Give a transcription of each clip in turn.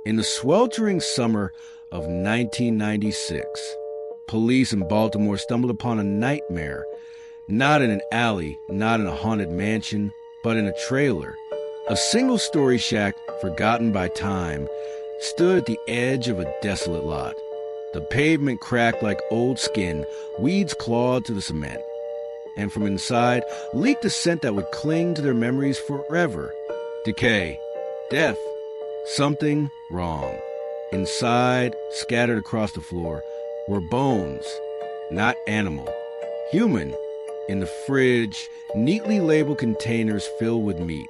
In the sweltering summer of 1996, police in Baltimore stumbled upon a nightmare, not in an alley, not in a haunted mansion, but in a trailer. A single-story shack, forgotten by time, stood at the edge of a desolate lot. The pavement cracked like old skin, weeds clawed to the cement. And from inside leaked a scent that would cling to their memories forever. Decay, death, something wrong. Inside, scattered across the floor, were bones, not animal, human. In the fridge, neatly labeled containers filled with meat.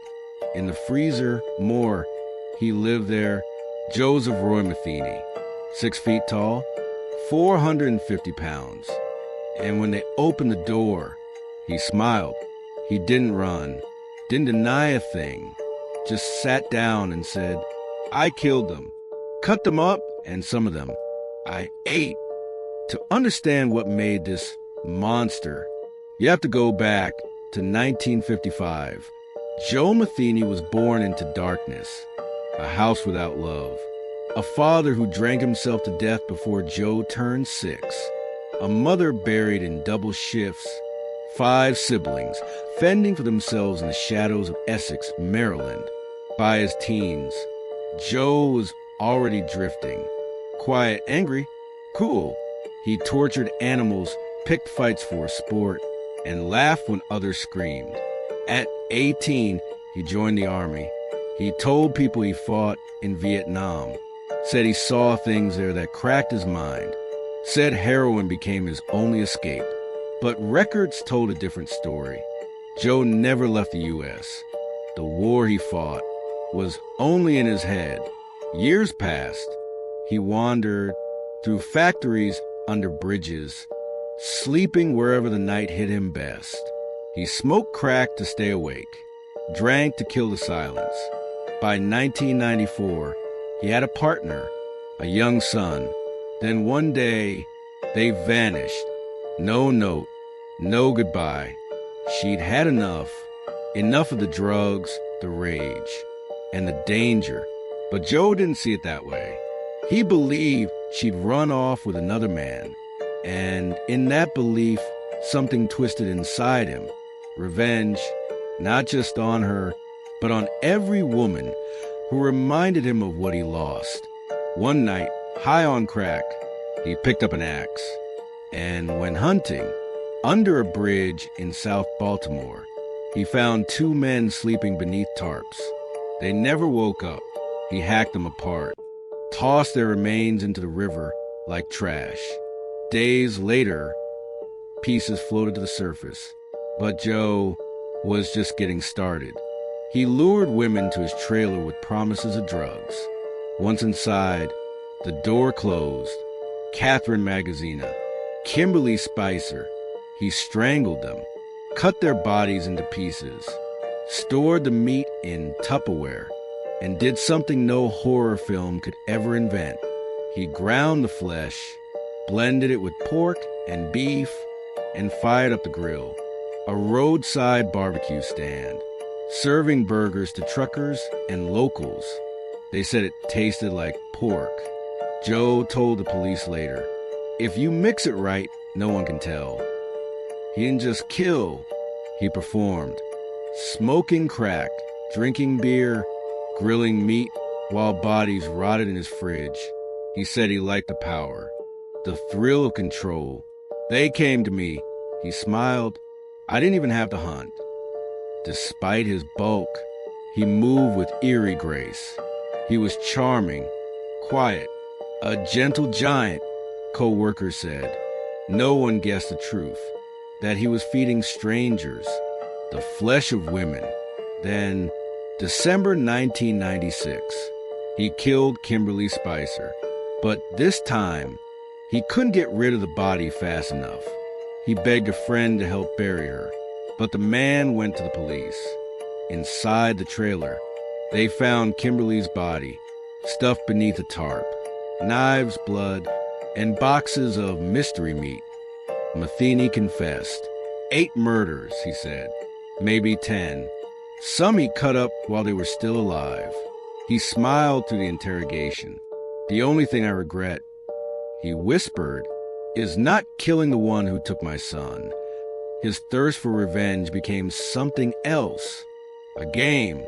In the freezer, more. He lived there, Joseph Roy Metheny, 6 feet tall, 450 pounds. And when they opened the door, he smiled. He didn't run, didn't deny a thing, just sat down and said, "I killed them, cut them up, and some of them I ate." To understand what made this monster, you have to go back to 1955. Joe Metheny was born into darkness, a house without love, a father who drank himself to death before Joe turned 6, a mother buried in double shifts, 5 siblings fending for themselves in the shadows of Essex, Maryland. By his teens, Joe was already drifting. Quiet, angry, cool. He tortured animals, picked fights for a sport, and laughed when others screamed. At 18, he joined the army. He told people he fought in Vietnam, said he saw things there that cracked his mind, said heroin became his only escape. But records told a different story. Joe never left the U.S. The war he fought was only in his head. Years passed. He wandered through factories, under bridges, sleeping wherever the night hit him best. He smoked crack to stay awake, drank to kill the silence. By 1994, he had a partner, a young son. Then one day, they vanished. No note, no goodbye. She'd had enough of the drugs, the rage, and the danger. But Joe didn't see it that way. He believed she'd run off with another man. And in that belief, something twisted inside him. Revenge, not just on her, but on every woman who reminded him of what he lost. One night, high on crack, he picked up an axe and went hunting. Under a bridge in South Baltimore, he found 2 men sleeping beneath tarps. They never woke up. He hacked them apart, tossed their remains into the river like trash. Days later, pieces floated to the surface. But Joe was just getting started. He lured women to his trailer with promises of drugs. Once inside, the door closed. Catherine Magazina, Kimberly Spicer. He strangled them, cut their bodies into pieces, stored the meat in Tupperware, and did something no horror film could ever invent. He ground the flesh, blended it with pork and beef, and fired up the grill. A roadside barbecue stand, serving burgers to truckers and locals. They said it tasted like pork. Joe told the police later, "If you mix it right, no one can tell." He didn't just kill, he performed. Smoking crack, drinking beer, grilling meat while bodies rotted in his fridge. He said he liked the power, the thrill of control. "They came to me," he smiled. "I didn't even have to hunt." Despite his bulk, he moved with eerie grace. He was charming, quiet, a gentle giant, co-workers said. No one guessed the truth, that he was feeding strangers, the flesh of women. Then, December 1996, he killed Kimberly Spicer. But this time, he couldn't get rid of the body fast enough. He begged a friend to help bury her, but the man went to the police. Inside the trailer, they found Kimberly's body, stuffed beneath a tarp, knives, blood, and boxes of mystery meat. Metheny confessed. 8 murders, he said, maybe 10. Some he cut up while they were still alive. He smiled through the interrogation. "The only thing I regret," he whispered, "is not killing the one who took my son." His thirst for revenge became something else. A game.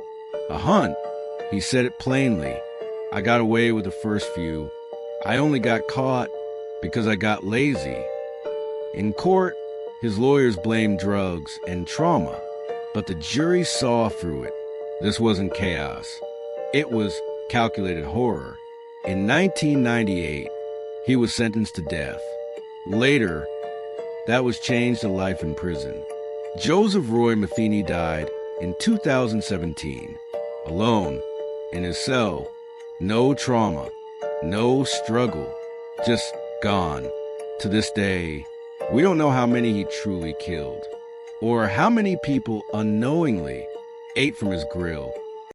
A hunt. He said it plainly. "I got away with the first few. I only got caught because I got lazy." In court, his lawyers blamed drugs and trauma, but the jury saw through it. This wasn't chaos. It was calculated horror. In 1998, he was sentenced to death. Later, that was changed to life in prison. Joseph Roy Metheny died in 2017, alone, in his cell. No trauma, no struggle, just gone. To this day, we don't know how many he truly killed, or how many people unknowingly ate from his grill.